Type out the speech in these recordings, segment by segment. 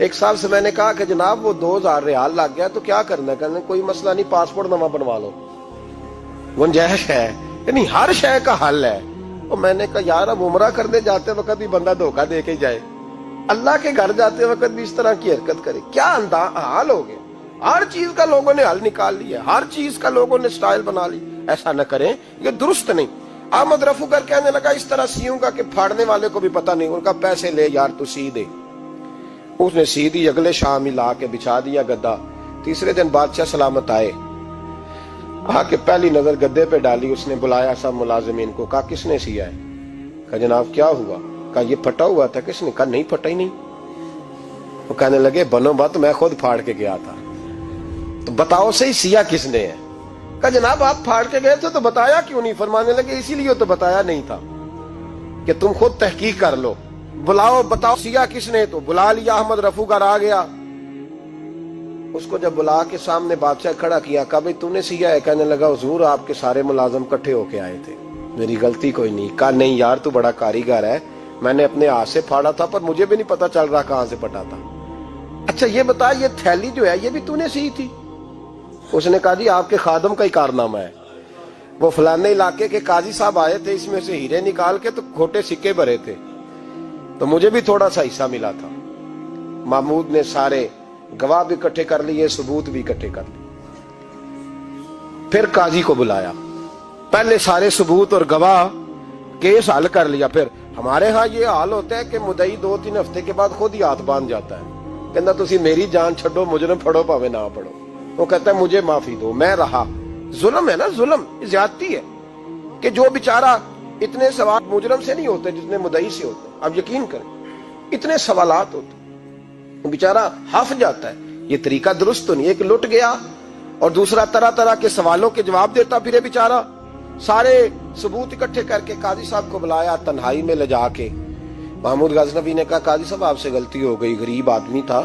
ایک صاحب سے میں نے کہا کہ جناب وہ 2000 ریال لگ گیا تو کیا کرنا ہے؟ کہنے کوئی مسئلہ نہیں، پاسپورٹ نواں بنوا لو، گنجائش ہے، یعنی ہر شے کا حل ہے۔ تو میں نے کہا یار اب عمرہ کرنے جاتے وقت بھی بندہ دھوکہ دے کے جائے، اللہ کے گھر جاتے وقت بھی اس طرح کی حرکت کرے، کیا حال ہو گیا؟ ہر چیز کا لوگوں نے حل نکال لیا، ہر چیز کا لوگوں نے سٹائل بنا لی۔ ایسا نہ کریں، یہ درست نہیں۔ احمد رفو گر کہنے لگا اس طرح سیوں گا کہ پھاڑنے والے کو بھی پتہ نہیں، ان کا پیسے لے یار تو سی دے۔ اس نے سی دی، اگلے شام ہی لا کے بچھا دیا گدا۔ تیسرے دن بادشاہ سلامت آئے، آ کے پہلی نظر گدے پہ ڈالی، اس نے بلایا سب ملازمین کو، کہا کس نے سیا ہے؟ کہا جناب کیا ہوا؟ کہا یہ پھٹا ہوا تھا۔ کس نے؟ کہا نہیں پھٹا ہی نہیں۔ وہ کہنے لگے بنو بات، میں خود پھاڑ کے گیا تھا، تو بتاؤ صحیح سیا کس نے ہے؟ کہا جناب آپ پھاڑ کے گئے تھے تو بتایا کیوں نہیں؟ فرمانے لگے اسی لیے تو بتایا نہیں تھا کہ تم خود تحقیق کر لو، بلاؤ بتاؤ سیا کس نے۔ تو بلا لیا، احمد رفو گر آ گیا۔ اس کو جب بلا کے سامنے بادشاہ کھڑا کیا، کہا بھئی تو نے سیا ہے؟ کہنے لگا حضور آپ کے سارے ملازم کٹھے ہو کے آئے تھے، میری غلطی کوئی نہیں۔ کہا نہیں یار تو بڑا کاریگر ہے، میں نے اپنے ہاتھ سے پھاڑا تھا پر مجھے بھی نہیں پتا چل رہا کہاں سے پھٹا تھا۔ اچھا یہ بتا یہ تھیلی جو ہے یہ بھی تو نے سی تھی؟ اس نے کہا جی آپ کے خادم کا ہی کارنامہ ہے، وہ فلانے علاقے کے قاضی صاحب آئے تھے، اس میں سے ہیرے نکال کے تو کھوٹے سکے بھرے تھے، تو مجھے بھی تھوڑا سا حصہ ملا تھا۔ محمود نے سارے گواہ بھی اکٹھے کر لیے، ثبوت بھی اکٹھے کر لیے۔ پھر قاضی کو بلایا، پہلے سارے ثبوت اور گواہ کیس حل کر لیا۔ پھر ہمارے ہاں یہ حال ہوتا ہے کہ مدعی 2-3 ہفتے کے بعد خود ہی ہاتھ باندھ جاتا ہے، کہنا تسی میری جان چھڈو، مجرم پھڑو پاوے نہ پڑھو۔ وہ کہتا ہے مجھے معافی دو، میں رہا۔ ظلم ہے نا، ظلم زیادتی ہے کہ جو بیچارہ اتنے سوال مجرم سے نہیں ہوتے جتنے مدعی سے ہوتے، اب یقین کریں اتنے سوالات ہوتے، بیچارہ ہف جاتا ہے۔ یہ طریقہ درست تو نہیں، ایک لٹ گیا اور دوسرا طرح طرح کے سوالوں کے جواب دیتا پھرے بیچارہ۔ سارے ثبوت اکٹھے کر کے قاضی صاحب کو بلایا، تنہائی میں لے جا کے محمود غزنوی نے کہا قاضی صاحب آپ سے غلطی ہو گئی، غریب آدمی تھا،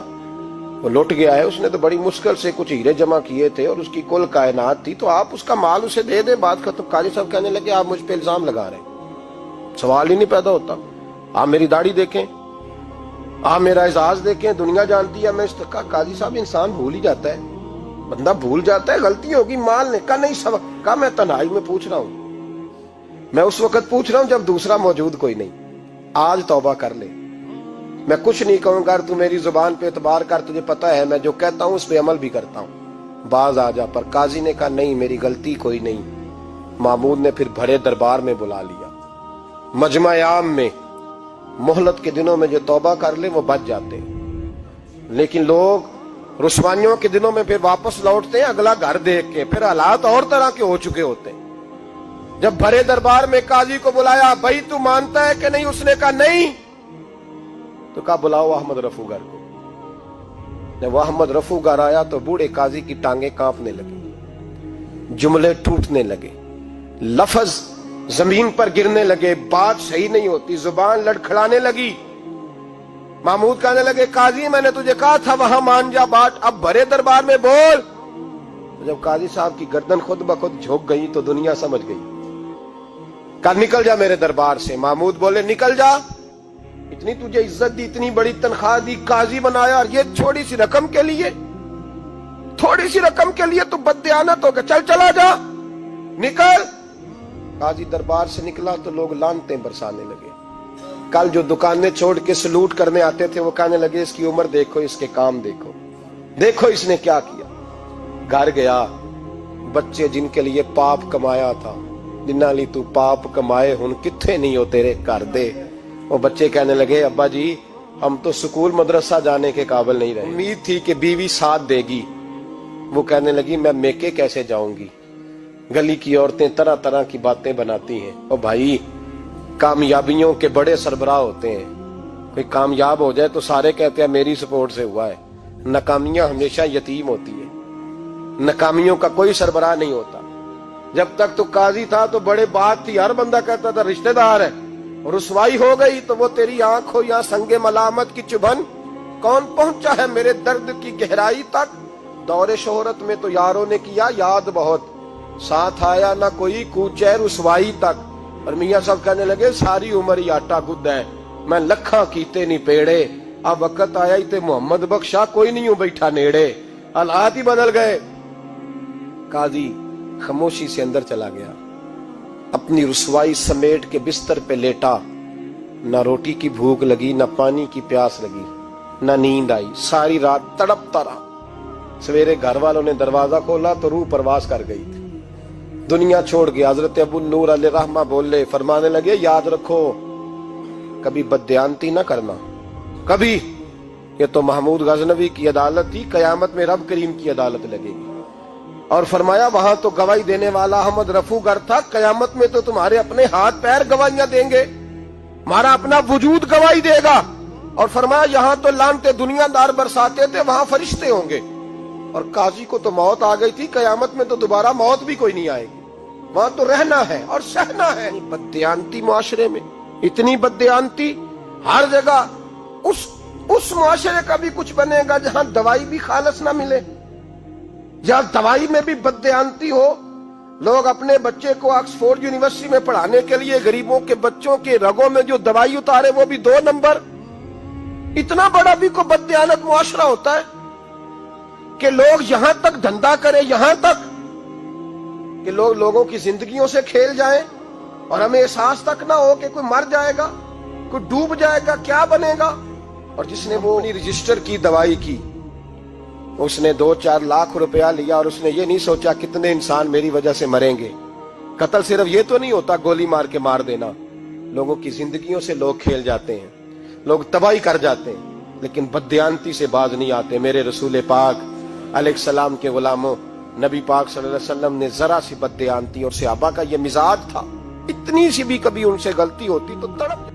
وہ لٹ گیا ہے، اس نے تو بڑی مشکل سے کچھ ہیرے جمع کیے تھے اور اس کی کل کائنات تھی، تو آپ اس کا مال اسے دے دیں، بات ختم۔ قاضی صاحب کہنے لگے آپ مجھ پہ الزام لگا رہے ہیں، سوال ہی نہیں پیدا ہوتا، آپ میری داڑھی دیکھیں، آپ میرا اعزاز دیکھیں، دنیا جانتی ہے میں اس کا۔ قاضی صاحب انسان بھول ہی جاتا ہے، بندہ بھول جاتا ہے، غلطی ہوگی، مال نے کہا نہیں کہا میں تنہائی میں پوچھ رہا ہوں، میں اس وقت پوچھ رہا ہوں جب دوسرا موجود کوئی نہیں، آج توبہ کر لے، میں کچھ نہیں کہوں گا، تو میری زبان پہ اعتبار کر، تجھے پتا ہے میں جو کہتا ہوں اس پہ عمل بھی کرتا ہوں، باز آ جا۔ پر قاضی نے کہا نہیں میری غلطی کوئی نہیں۔ محمود نے پھر بڑے دربار میں بلا لیا، مجمع عام میں۔ مہلت کے دنوں میں جو توبہ کر لے وہ بچ جاتے ہیں، لیکن لوگ رسوائیوں کے دنوں میں پھر واپس لوٹتے ہیں اگلا گھر دیکھ کے، پھر حالات اور طرح کے ہو چکے ہوتے ہیں۔ جب بڑے دربار میں قاضی کو بلایا، بھائی تو مانتا ہے کہ نہیں؟ اس نے کہا نہیں۔ تو کہا بلاؤ احمد رفو گر کو۔ جب احمد رفو گر آیا تو بوڑھے قاضی کی ٹانگیں کانپنے لگی، جملے ٹوٹنے لگے، لفظ زمین پر گرنے لگے، بات صحیح نہیں ہوتی، زبان لڑکھڑانے لگی۔ محمود کہنے لگے قاضی میں نے تجھے کہا تھا وہاں مان جا بات، اب بڑے دربار میں بول۔ جب قاضی صاحب کی گردن خود بخود جھک گئی تو دنیا سمجھ گئی، کہا نکل جا میرے دربار سے۔ محمود بولے نکل جا، اتنی تجھے عزت دی، اتنی بڑی تنخواہ دی، قاضی بنایا، اور یہ چھوٹی سی رقم کے لیے، تھوڑی سی رقم کے لیے تو بددیانت ہو گیا، چل چلا جا، نکل۔ قاضی دربار سے نکلا تو لوگ لعنتیں برسانے لگے۔ کل جو دکانیں چھوڑ کے سلوٹ کرنے آتے تھے وہ کہنے لگے اس کی عمر دیکھو، اس کے کام دیکھو، دیکھو اس نے کیا کیا۔ گھر گیا، بچے جن کے لیے پاپ کمایا تھا، جنہاں لی تو پاپ کمائے ہن کتھے نہیں ہو تیرے گھر دے۔ وہ بچے کہنے لگے ابا جی ہم تو سکول مدرسہ جانے کے قابل نہیں رہے، امید تھی کہ بیوی ساتھ دے گی۔ وہ کہنے لگی میں میکے کیسے جاؤں گی، گلی کی عورتیں طرح طرح کی باتیں بناتی ہیں۔ او بھائی کامیابیوں کے بڑے سربراہ ہوتے ہیں، کوئی کامیاب ہو جائے تو سارے کہتے ہیں میری سپورٹ سے ہوا ہے، ناکامیاں ہمیشہ یتیم ہوتی ہیں، ناکامیوں کا کوئی سربراہ نہیں ہوتا۔ جب تک تو قاضی تھا تو بڑے بات تھی، ہر بندہ کہتا تھا رشتہ دار ہے، رسوائی ہو گئی تو وہ تیری آنکھ ہو یا سنگ ملامت کی چبھن، کون پہنچا ہے میرے درد کی گہرائی تک، دور شہرت میں تو یاروں نے کیا یاد بہت، ساتھ آیا نہ کوئی کوچے رسوائی تک۔ اور میاں صاحب کہنے لگے ساری عمر ہی آٹا گد ہے، میں لکھاں کیتے نہیں پیڑے، اب وقت آیا ہی تے محمد بخشا کوئی نہیں ہوں بیٹھا نیڑے، حالات ہی بدل گئے۔ قاضی خاموشی سے اندر چلا گیا، اپنی رسوائی سمیٹ کے بستر پہ لیٹا، نہ روٹی کی بھوک لگی، نہ پانی کی پیاس لگی، نہ نیند آئی، ساری رات تڑپتا رہا۔ سویرے گھر والوں نے دروازہ کھولا تو روح پرواز کر گئی تھی، دنیا چھوڑ گیا۔ حضرت ابو نور علیہ رحمہ بولے، فرمانے لگے یاد رکھو کبھی بددیانتی نہ کرنا، کبھی۔ یہ تو محمود غزنوی کی عدالت تھی، قیامت میں رب کریم کی عدالت لگے گی۔ اور فرمایا وہاں تو گواہی دینے والا احمد رفو گر تھا، قیامت میں تو تمہارے اپنے ہاتھ پیر گواہیاں دیں گے، ہمارا اپنا وجود گواہی دے گا۔ اور فرمایا یہاں تو لانتے دنیا دار برساتے تھے، وہاں فرشتے ہوں گے۔ اور قاضی کو تو موت آ گئی تھی، قیامت میں تو دوبارہ موت بھی کوئی نہیں آئے گی، وہاں تو رہنا ہے اور سہنا ہے۔ بددیانتی معاشرے میں، اتنی بددیانتی ہر جگہ۔ اس معاشرے کا بھی کچھ بنے گا جہاں دوائی بھی خالص نہ ملے، جہاں دوائی میں بھی بددیانتی ہو۔ لوگ اپنے بچے کو آکسفورڈ یونیورسٹی میں پڑھانے کے لیے غریبوں کے بچوں کے رگوں میں جو دوائی اتارے وہ بھی 2 نمبر۔ اتنا بڑا بھی کوئی بددیانت معاشرہ ہوتا ہے کہ لوگ یہاں تک دھندا کریں، یہاں تک کہ لوگ لوگوں کی زندگیوں سے کھیل جائیں اور ہمیں احساس تک نہ ہو کہ کوئی مر جائے گا، کوئی ڈوب جائے گا، کیا بنے گا۔ اور جس نے وہ اپنی رجسٹر کی دوائی کی، اس نے 2-4 لاکھ روپیہ لیا اور اس نے یہ نہیں سوچا کتنے انسان میری وجہ سے مریں گے۔ قتل صرف یہ تو نہیں ہوتا گولی مار کے مار دینا، لوگوں کی زندگیوں سے لوگ کھیل جاتے ہیں، لوگ تباہی کر جاتے ہیں، لیکن بددیانتی سے باز نہیں آتے۔ میرے رسول پاک علیہ السلام کے غلاموں، نبی پاک صلی اللہ علیہ وسلم نے ذرا سی بددیانتی، اور صحابہ کا یہ مزاج تھا، اتنی سی بھی کبھی ان سے غلطی ہوتی تو تڑپ